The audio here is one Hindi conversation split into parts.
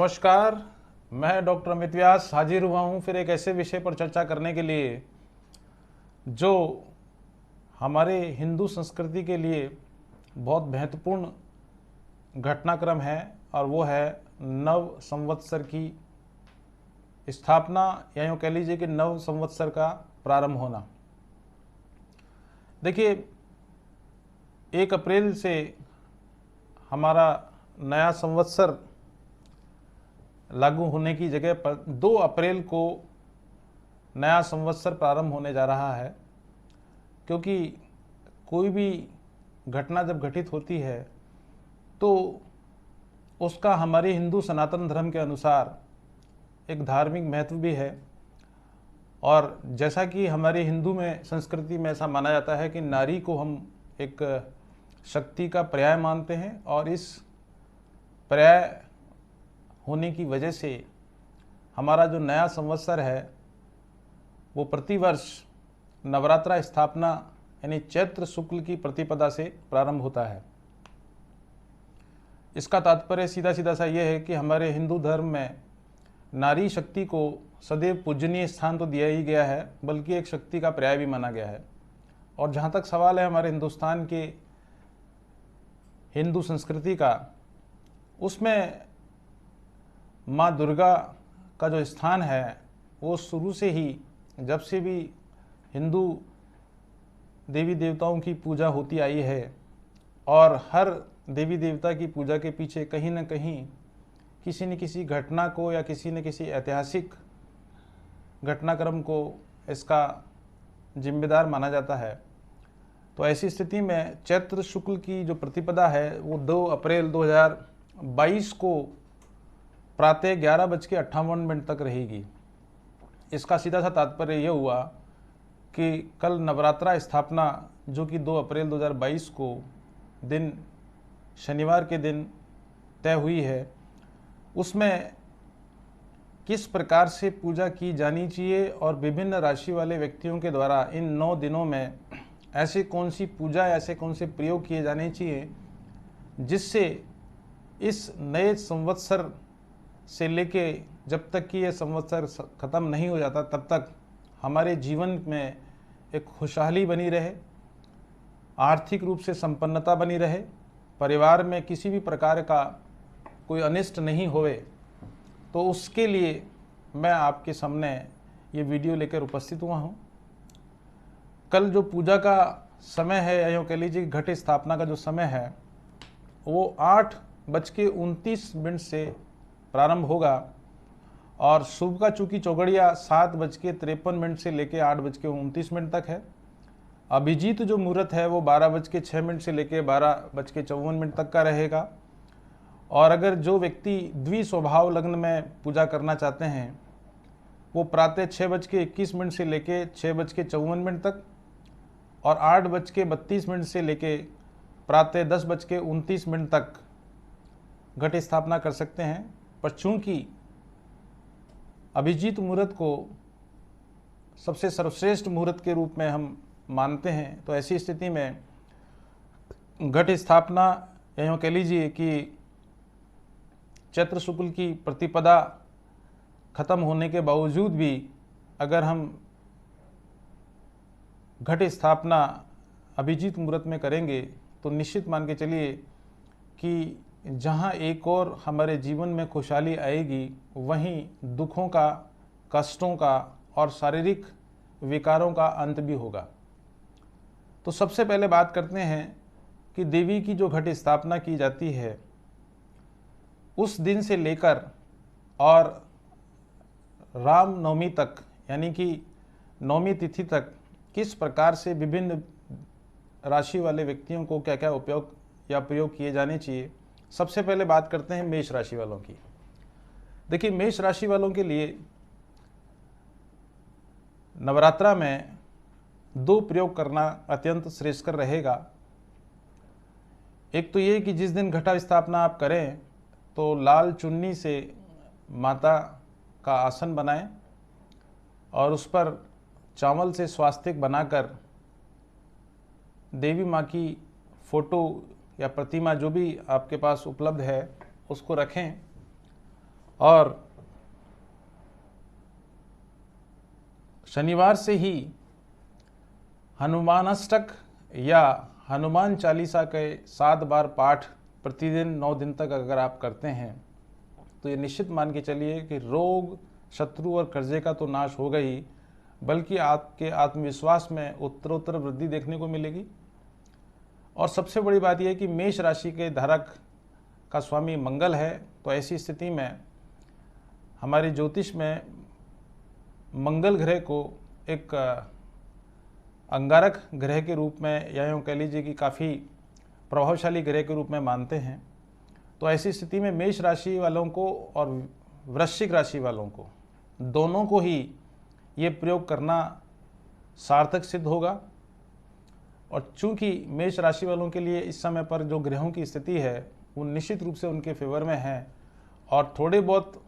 नमस्कार। मैं डॉक्टर अमित व्यास हाजिर हुआ हूँ फिर एक ऐसे विषय पर चर्चा करने के लिए जो हमारे हिंदू संस्कृति के लिए बहुत महत्वपूर्ण घटनाक्रम है, और वो है नव संवत्सर की स्थापना, या यूँ कह लीजिए कि नव संवत्सर का प्रारंभ होना। देखिए, 1 अप्रैल से हमारा नया संवत्सर लागू होने की जगह पर 2 अप्रैल को नया संवत्सर प्रारंभ होने जा रहा है, क्योंकि कोई भी घटना जब घटित होती है तो उसका हमारे हिंदू सनातन धर्म के अनुसार एक धार्मिक महत्व भी है। और जैसा कि हमारे हिंदू में संस्कृति में ऐसा माना जाता है कि नारी को हम एक शक्ति का पर्याय मानते हैं, और इस पर्याय होने की वजह से हमारा जो नया संवत्सर है वो प्रतिवर्ष नवरात्रा स्थापना यानी चैत्र शुक्ल की प्रतिपदा से प्रारंभ होता है। इसका तात्पर्य सीधा सीधा सा ये है कि हमारे हिंदू धर्म में नारी शक्ति को सदैव पूजनीय स्थान तो दिया ही गया है, बल्कि एक शक्ति का पर्याय भी माना गया है। और जहाँ तक सवाल है हमारे हिंदुस्तान के हिंदू संस्कृति का, उसमें माँ दुर्गा का जो स्थान है वो शुरू से ही, जब से भी हिंदू देवी देवताओं की पूजा होती आई है, और हर देवी देवता की पूजा के पीछे कहीं न कहीं किसी न किसी घटना को या किसी न किसी ऐतिहासिक घटनाक्रम को इसका जिम्मेदार माना जाता है। तो ऐसी स्थिति में चैत्र शुक्ल की जो प्रतिपदा है वो 2 अप्रैल 2022 को प्रातः 11:58 तक रहेगी। इसका सीधा सा तात्पर्य यह हुआ कि कल नवरात्रा स्थापना, जो कि 2 अप्रैल 2022 को दिन शनिवार के दिन तय हुई है, उसमें किस प्रकार से पूजा की जानी चाहिए और विभिन्न राशि वाले व्यक्तियों के द्वारा इन 9 दिनों में ऐसे कौन सी पूजा, ऐसे कौन से प्रयोग किए जाने चाहिए जिससे इस नए संवत्सर से लेके जब तक कि यह संवत्सर ख़त्म नहीं हो जाता तब तक हमारे जीवन में एक खुशहाली बनी रहे, आर्थिक रूप से संपन्नता बनी रहे, परिवार में किसी भी प्रकार का कोई अनिष्ट नहीं होवे। तो उसके लिए मैं आपके सामने ये वीडियो लेकर उपस्थित हुआ हूँ। कल जो पूजा का समय है, या यूँ कह लीजिए घट स्थापना का जो समय है, वो 8:29 से प्रारंभ होगा, और शुभ का चूँकि चौगड़िया 7:53 से लेकर 8:29 तक है। अभिजीत जो मुहूर्त है वो 12:06 से लेकर 12:54 तक का रहेगा। और अगर जो व्यक्ति द्विस्वभाव लग्न में पूजा करना चाहते हैं वो प्रातः 6:21 से लेकर 6:54 तक, और 8:32 से लेकर प्रातः 10:29 तक घट स्थापना कर सकते हैं। पर चूँकि अभिजीत मुहूर्त को सबसे सर्वश्रेष्ठ मुहूर्त के रूप में हम मानते हैं, तो ऐसी स्थिति में घट स्थापना, या यूँ कह लीजिए कि चैत्र शुक्ल की प्रतिपदा खत्म होने के बावजूद भी अगर हम घट स्थापना अभिजीत मुहूर्त में करेंगे तो निश्चित मान के चलिए कि जहाँ एक और हमारे जीवन में खुशहाली आएगी, वहीं दुखों का, कष्टों का और शारीरिक विकारों का अंत भी होगा। तो सबसे पहले बात करते हैं कि देवी की जो घट स्थापना की जाती है उस दिन से लेकर और राम नवमी तक, यानी कि नवमी तिथि तक, किस प्रकार से विभिन्न राशि वाले व्यक्तियों को क्या क्या उपयोग या प्रयोग किए जाने चाहिए। सबसे पहले बात करते हैं मेष राशि वालों की। देखिए, मेष राशि वालों के लिए नवरात्रा में 2 प्रयोग करना अत्यंत श्रेयस्कर रहेगा। एक तो ये कि जिस दिन घटा स्थापना आप करें तो लाल चुन्नी से माता का आसन बनाएं और उस पर चावल से स्वास्तिक बनाकर देवी माँ की फ़ोटो या प्रतिमा जो भी आपके पास उपलब्ध है उसको रखें, और शनिवार से ही हनुमानाष्टक या हनुमान चालीसा के 7 बार पाठ प्रतिदिन 9 दिन तक अगर आप करते हैं तो ये निश्चित मान के चलिए कि रोग, शत्रु और कर्जे का तो नाश होगा ही, बल्कि आपके आत्मविश्वास में उत्तरोत्तर वृद्धि देखने को मिलेगी। और सबसे बड़ी बात यह है कि मेष राशि के धारक का स्वामी मंगल है, तो ऐसी स्थिति में हमारे ज्योतिष में मंगल ग्रह को एक अंगारक ग्रह के रूप में या यूँ कह लीजिए कि काफ़ी प्रभावशाली ग्रह के रूप में मानते हैं। तो ऐसी स्थिति में मेष राशि वालों को और वृश्चिक राशि वालों को, दोनों को ही ये प्रयोग करना सार्थक सिद्ध होगा। और चूंकि मेष राशि वालों के लिए इस समय पर जो ग्रहों की स्थिति है वो निश्चित रूप से उनके फेवर में है और थोड़े बहुत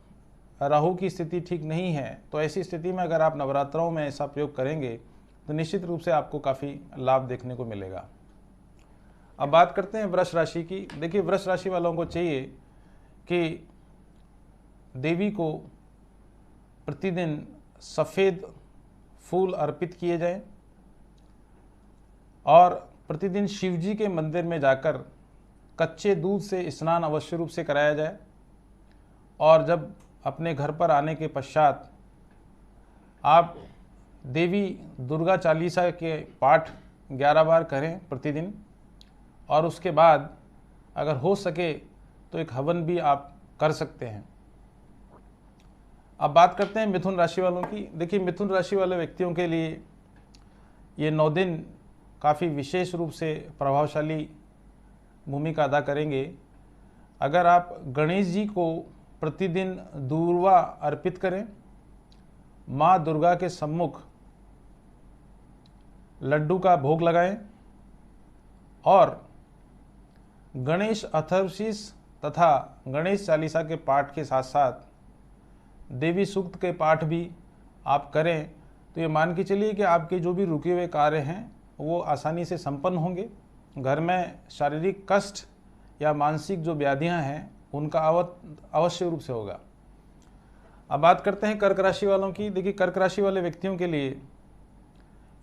राहु की स्थिति ठीक नहीं है, तो ऐसी स्थिति में अगर आप नवरात्रों में ऐसा प्रयोग करेंगे तो निश्चित रूप से आपको काफ़ी लाभ देखने को मिलेगा। अब बात करते हैं वृष राशि की। देखिए, वृष राशि वालों को चाहिए कि देवी को प्रतिदिन सफ़ेद फूल अर्पित किए जाएं और प्रतिदिन शिवजी के मंदिर में जाकर कच्चे दूध से स्नान अवश्य रूप से कराया जाए। और जब अपने घर पर आने के पश्चात आप देवी दुर्गा चालीसा के पाठ 11 बार करें प्रतिदिन, और उसके बाद अगर हो सके तो एक हवन भी आप कर सकते हैं। अब बात करते हैं मिथुन राशि वालों की। देखिए, मिथुन राशि वाले व्यक्तियों के लिए ये 9 दिन काफ़ी विशेष रूप से प्रभावशाली भूमिका अदा करेंगे। अगर आप गणेश जी को प्रतिदिन दूर्वा अर्पित करें, माँ दुर्गा के सम्मुख लड्डू का भोग लगाएं और गणेश अथर्वशीष तथा गणेश चालीसा के पाठ के साथ साथ देवी सूक्त के पाठ भी आप करें, तो ये मान के चलिए कि आपके जो भी रुके हुए कार्य हैं वो आसानी से संपन्न होंगे। घर में शारीरिक कष्ट या मानसिक जो व्याधियां हैं उनका अवश्य रूप से होगा। अब बात करते हैं कर्क राशि वालों की। देखिए, कर्क राशि वाले व्यक्तियों के लिए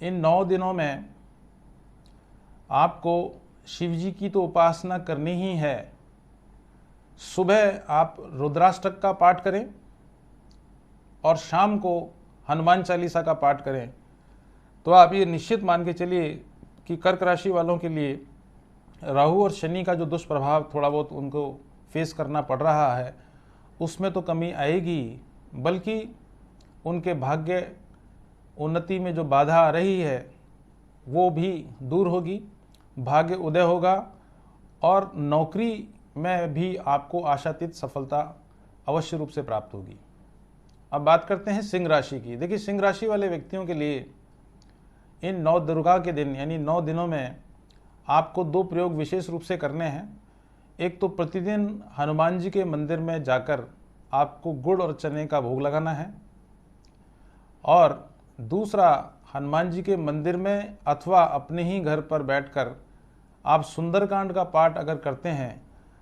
इन 9 दिनों में आपको शिवजी की तो उपासना करनी ही है। सुबह आप रुद्राष्टक का पाठ करें और शाम को हनुमान चालीसा का पाठ करें, तो आप ये निश्चित मान के चलिए कि कर्क राशि वालों के लिए राहु और शनि का जो दुष्प्रभाव थोड़ा बहुत उनको फेस करना पड़ रहा है उसमें तो कमी आएगी, बल्कि उनके भाग्य उन्नति में जो बाधा आ रही है वो भी दूर होगी, भाग्य उदय होगा और नौकरी में भी आपको आशातीत सफलता अवश्य रूप से प्राप्त होगी। अब बात करते हैं सिंह राशि की। देखिए, सिंह राशि वाले व्यक्तियों के लिए इन 9 दुर्गा के दिन यानी 9 दिनों में आपको 2 प्रयोग विशेष रूप से करने हैं। एक तो प्रतिदिन हनुमान जी के मंदिर में जाकर आपको गुड़ और चने का भोग लगाना है, और दूसरा हनुमान जी के मंदिर में अथवा अपने ही घर पर बैठकर आप सुंदरकांड का पाठ अगर करते हैं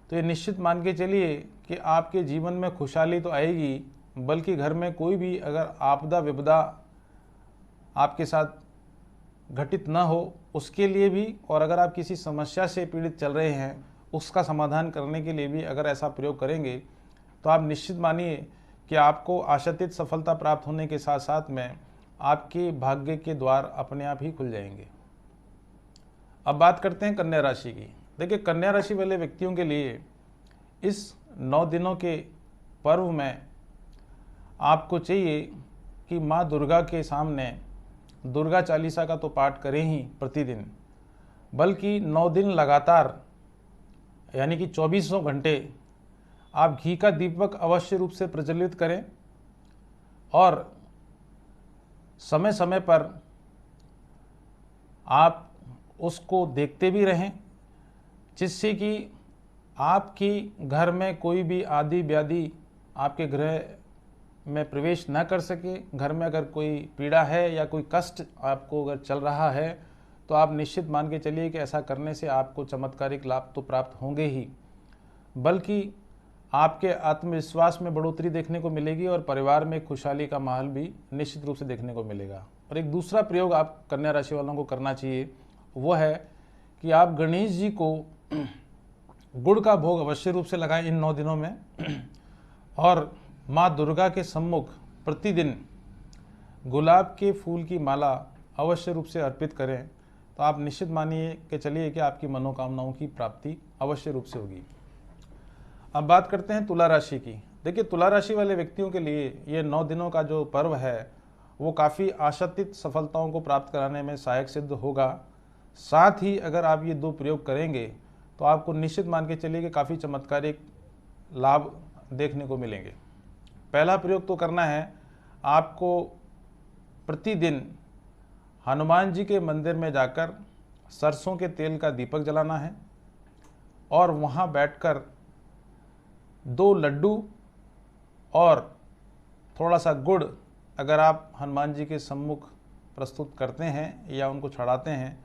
तो ये निश्चित मान के चलिए कि आपके जीवन में खुशहाली तो आएगी, बल्कि घर में कोई भी अगर आपदा विपदा आपके साथ घटित न हो उसके लिए भी, और अगर आप किसी समस्या से पीड़ित चल रहे हैं उसका समाधान करने के लिए भी अगर ऐसा प्रयोग करेंगे तो आप निश्चित मानिए कि आपको आशातीत सफलता प्राप्त होने के साथ साथ में आपके भाग्य के द्वार अपने आप ही खुल जाएंगे। अब बात करते हैं कन्या राशि की। देखिए, कन्या राशि वाले व्यक्तियों के लिए इस 9 दिनों के पर्व में आपको चाहिए कि माँ दुर्गा के सामने दुर्गा चालीसा का तो पाठ करें ही प्रतिदिन, बल्कि 9 दिन लगातार यानी कि 2400 घंटे आप घी का दीपक अवश्य रूप से प्रज्वलित करें और समय समय पर आप उसको देखते भी रहें, जिससे कि आपकी घर में कोई भी आदि व्याधि आपके गृह में प्रवेश न कर सके। घर में अगर कोई पीड़ा है या कोई कष्ट आपको अगर चल रहा है तो आप निश्चित मान के चलिए कि ऐसा करने से आपको चमत्कारिक लाभ तो प्राप्त होंगे ही, बल्कि आपके आत्मविश्वास में बढ़ोतरी देखने को मिलेगी और परिवार में खुशहाली का माहौल भी निश्चित रूप से देखने को मिलेगा। और एक दूसरा प्रयोग आप कन्या राशि वालों को करना चाहिए, वो है कि आप गणेश जी को गुड़ का भोग अवश्य रूप से लगाएं इन 9 दिनों में, और माँ दुर्गा के सम्मुख प्रतिदिन गुलाब के फूल की माला अवश्य रूप से अर्पित करें, तो आप निश्चित मानिए कि चलिए कि आपकी मनोकामनाओं की प्राप्ति अवश्य रूप से होगी। अब बात करते हैं तुला राशि की। देखिए, तुला राशि वाले व्यक्तियों के लिए ये 9 दिनों का जो पर्व है वो काफ़ी आशातीत सफलताओं को प्राप्त कराने में सहायक सिद्ध होगा। साथ ही अगर आप ये 2 प्रयोग करेंगे तो आपको निश्चित मान के चलिए कि काफ़ी चमत्कारिक लाभ देखने को मिलेंगे। पहला प्रयोग तो करना है, आपको प्रतिदिन हनुमान जी के मंदिर में जाकर सरसों के तेल का दीपक जलाना है और वहाँ बैठकर 2 लड्डू और थोड़ा सा गुड़ अगर आप हनुमान जी के सम्मुख प्रस्तुत करते हैं या उनको चढ़ाते हैं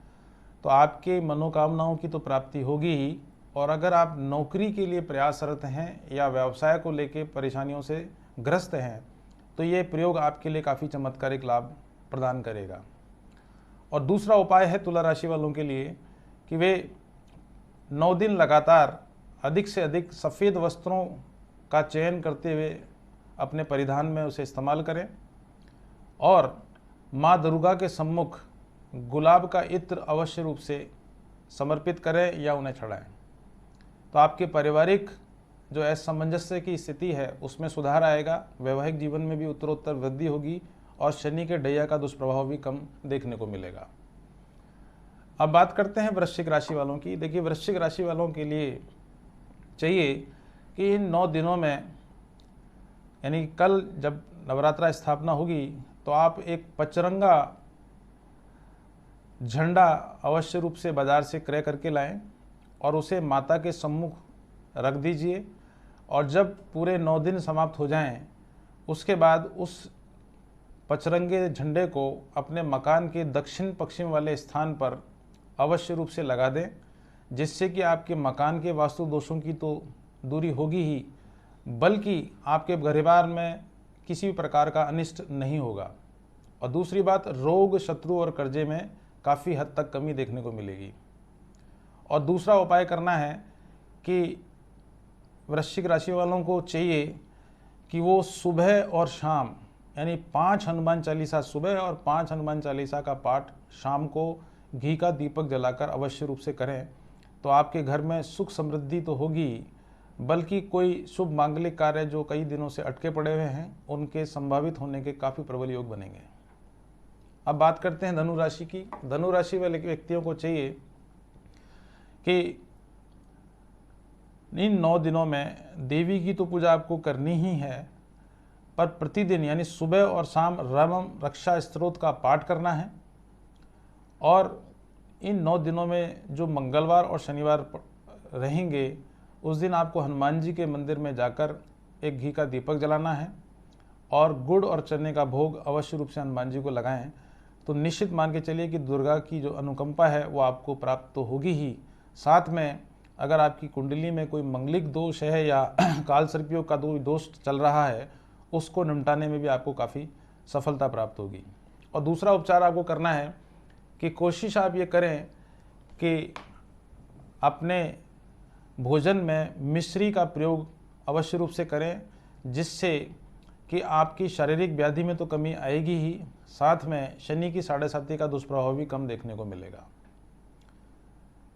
तो आपके मनोकामनाओं की तो प्राप्ति होगी ही। और अगर आप नौकरी के लिए प्रयासरत हैं या व्यवसाय को लेकर परेशानियों से ग्रस्त हैं तो ये प्रयोग आपके लिए काफ़ी चमत्कारिक लाभ प्रदान करेगा। और दूसरा उपाय है तुला राशि वालों के लिए कि वे 9 दिन लगातार अधिक से अधिक सफ़ेद वस्त्रों का चयन करते हुए अपने परिधान में उसे इस्तेमाल करें और माँ दुर्गा के सम्मुख गुलाब का इत्र अवश्य रूप से समर्पित करें या उन्हें चढ़ाएं। तो आपके पारिवारिक जो असमंजस्य की स्थिति है उसमें सुधार आएगा, वैवाहिक जीवन में भी उत्तरोत्तर वृद्धि होगी और शनि के ढैया का दुष्प्रभाव भी कम देखने को मिलेगा। अब बात करते हैं वृश्चिक राशि वालों की। देखिए, वृश्चिक राशि वालों के लिए चाहिए कि इन 9 दिनों में, यानी कल जब नवरात्रा स्थापना होगी, तो आप एक पचरंगा झंडा अवश्य रूप से बाजार से क्रय करके लाएं और उसे माता के सम्मुख रख दीजिए। और जब पूरे 9 दिन समाप्त हो जाएं, उसके बाद उस पचरंगे झंडे को अपने मकान के दक्षिण पश्चिम वाले स्थान पर अवश्य रूप से लगा दें, जिससे कि आपके मकान के वास्तु दोषों की तो दूरी होगी ही, बल्कि आपके परिवार में किसी भी प्रकार का अनिष्ट नहीं होगा। और दूसरी बात, रोग, शत्रु और कर्जे में काफ़ी हद तक कमी देखने को मिलेगी। और दूसरा उपाय करना है कि वृश्चिक राशि वालों को चाहिए कि वो सुबह और शाम, यानी 5 हनुमान चालीसा सुबह और 5 हनुमान चालीसा का पाठ शाम को घी का दीपक जलाकर अवश्य रूप से करें। तो आपके घर में सुख समृद्धि तो होगी, बल्कि कोई शुभ मांगलिक कार्य जो कई दिनों से अटके पड़े हुए हैं उनके संभावित होने के काफ़ी प्रबल योग बनेंगे। अब बात करते हैं धनु राशि की। धनु राशि वाले व्यक्तियों को चाहिए कि इन 9 दिनों में देवी की तो पूजा आपको करनी ही है, पर प्रतिदिन यानी सुबह और शाम राम रक्षा स्तोत्र का पाठ करना है। और इन 9 दिनों में जो मंगलवार और शनिवार रहेंगे उस दिन आपको हनुमान जी के मंदिर में जाकर एक घी का दीपक जलाना है और गुड़ और चने का भोग अवश्य रूप से हनुमान जी को लगाएं। तो निश्चित मान के चलिए कि दुर्गा की जो अनुकंपा है वो आपको प्राप्त तो होगी ही, साथ में अगर आपकी कुंडली में कोई मंगलिक दोष है या काल सर्पियों का कोई दोष चल रहा है उसको निपटाने में भी आपको काफ़ी सफलता प्राप्त होगी। और दूसरा उपचार आपको करना है कि कोशिश आप ये करें कि अपने भोजन में मिश्री का प्रयोग अवश्य रूप से करें, जिससे कि आपकी शारीरिक व्याधि में तो कमी आएगी ही, साथ में शनि की 7.5 का दुष्प्रभाव भी कम देखने को मिलेगा।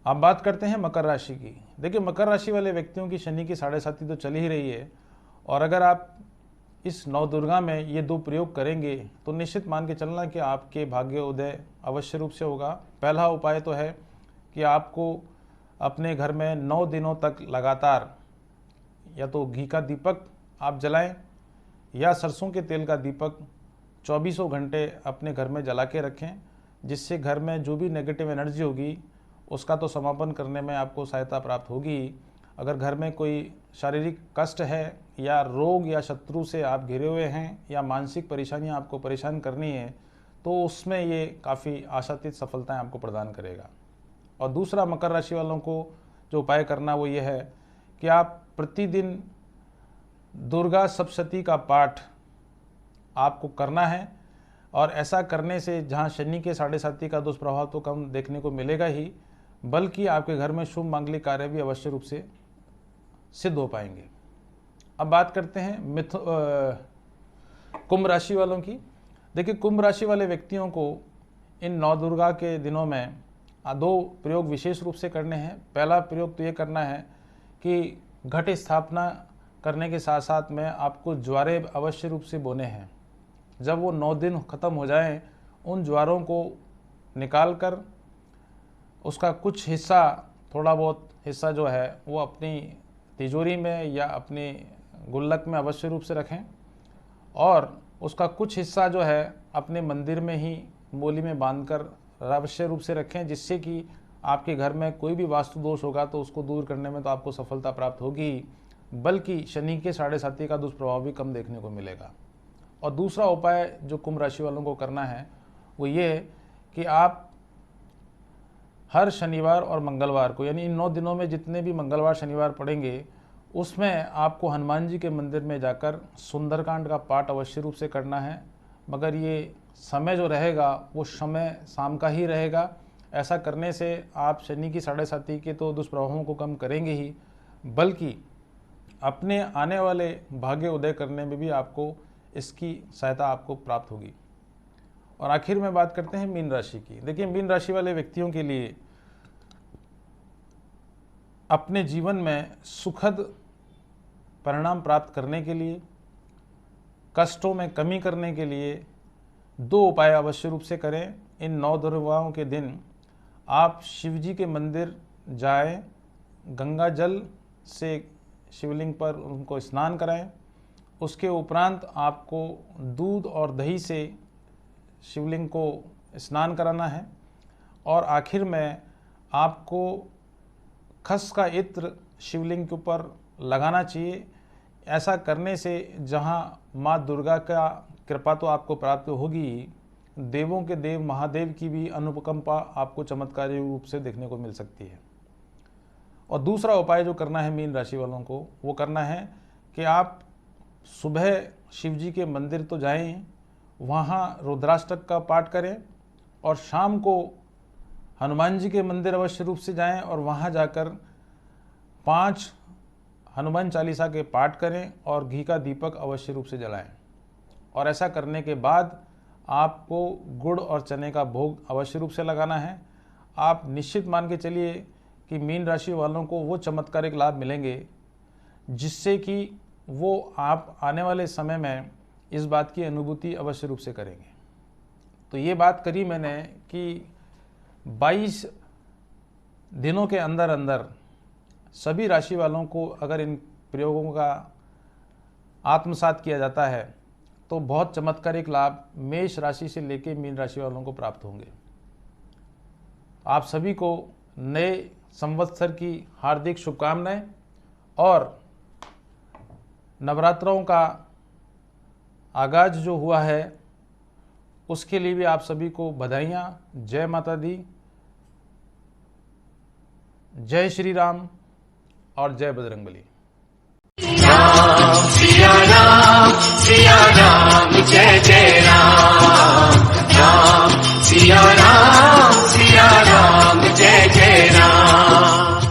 अब बात करते हैं मकर राशि की। देखिए, मकर राशि वाले व्यक्तियों की शनि की 7.5 तो चल ही रही है, और अगर आप इस 9 दुर्गा में ये 2 प्रयोग करेंगे तो निश्चित मान के चलना कि आपके भाग्य उदय अवश्य रूप से होगा। पहला उपाय तो है कि आपको अपने घर में 9 दिनों तक लगातार या तो घी का दीपक आप जलाएं या सरसों के तेल का दीपक 24 घंटे अपने घर में जला के रखें, जिससे घर में जो भी नेगेटिव एनर्जी होगी उसका तो समापन करने में आपको सहायता प्राप्त होगी। अगर घर में कोई शारीरिक कष्ट है या रोग या शत्रु से आप घिरे हुए हैं या मानसिक परेशानियां आपको परेशान करनी है तो उसमें ये काफ़ी आशातीत सफलताएं आपको प्रदान करेगा। और दूसरा, मकर राशि वालों को जो उपाय करना वो ये है कि आप प्रतिदिन दुर्गा सप्तशती का पाठ आपको करना है। और ऐसा करने से जहां शनि के 7.5 का दुष्प्रभाव तो कम देखने को मिलेगा ही, बल्कि आपके घर में शुभ मांगलिक कार्य भी अवश्य रूप से सिद्ध हो पाएंगे। अब बात करते हैं कुंभ राशि वालों की। देखिए, कुंभ राशि वाले व्यक्तियों को इन नौ दुर्गा के दिनों में 2 प्रयोग विशेष रूप से करने हैं। पहला प्रयोग तो ये करना है कि घट स्थापना करने के साथ साथ में आपको ज्वारे अवश्य रूप से बोने हैं। जब वो 9 दिन ख़त्म हो जाएं, उन ज्वारों को निकाल कर उसका कुछ हिस्सा, थोड़ा बहुत हिस्सा जो है वो अपनी तिजोरी में या अपनी गुल्लक में अवश्य रूप से रखें, और उसका कुछ हिस्सा जो है अपने मंदिर में ही मोली में बांधकर अवश्य रूप से रखें, जिससे कि आपके घर में कोई भी वास्तु दोष होगा तो उसको दूर करने में तो आपको सफलता प्राप्त होगी, बल्कि शनि के 7.5 का दुष्प्रभाव भी कम देखने को मिलेगा। और दूसरा उपाय जो कुंभ राशि वालों को करना है वो ये कि आप हर शनिवार और मंगलवार को, यानी इन 9 दिनों में जितने भी मंगलवार शनिवार पड़ेंगे, उसमें आपको हनुमान जी के मंदिर में जाकर सुंदरकांड का पाठ अवश्य रूप से करना है। मगर ये समय जो रहेगा वो समय शाम का ही रहेगा। ऐसा करने से आप शनि की 7.5 के तो दुष्प्रभावों को कम करेंगे ही, बल्कि अपने आने वाले भाग्य उदय करने में भी आपको इसकी सहायता आपको प्राप्त होगी। और आखिर में बात करते हैं मीन राशि की। देखिए, मीन राशि वाले व्यक्तियों के लिए अपने जीवन में सुखद परिणाम प्राप्त करने के लिए, कष्टों में कमी करने के लिए 2 उपाय अवश्य रूप से करें। इन 9 दुर्गाओं के दिन आप शिव जी के मंदिर जाएं, गंगा जल से शिवलिंग पर उनको स्नान कराएं। उसके उपरांत आपको दूध और दही से शिवलिंग को स्नान कराना है। और आखिर में आपको खस का इत्र शिवलिंग के ऊपर लगाना चाहिए। ऐसा करने से जहां माँ दुर्गा का कृपा तो आपको प्राप्त होगी, देवों के देव महादेव की भी अनुकंपा आपको चमत्कारी रूप से देखने को मिल सकती है। और दूसरा उपाय जो करना है मीन राशि वालों को, वो करना है कि आप सुबह शिव जी के मंदिर तो जाएं, वहाँ रुद्राष्टक का पाठ करें, और शाम को हनुमान जी के मंदिर अवश्य रूप से जाएं और वहाँ जाकर 5 हनुमान चालीसा के पाठ करें और घी का दीपक अवश्य रूप से जलाएं। और ऐसा करने के बाद आपको गुड़ और चने का भोग अवश्य रूप से लगाना है। आप निश्चित मान के चलिए कि मीन राशि वालों को वो चमत्कारिक लाभ मिलेंगे जिससे कि वो आप आने वाले समय में इस बात की अनुभूति अवश्य रूप से करेंगे। तो ये बात करी मैंने कि 22 दिनों के अंदर अंदर सभी राशि वालों को अगर इन प्रयोगों का आत्मसात किया जाता है तो बहुत चमत्कारिक लाभ मेष राशि से लेकर मीन राशि वालों को प्राप्त होंगे। आप सभी को नए संवत्सर की हार्दिक शुभकामनाएं और नवरात्रों का आगाज जो हुआ है उसके लिए भी आप सभी को बधाइयाँ। जय माता दी, जय श्री राम और जय बजरंगबली। राम सिया राम जय जय राम।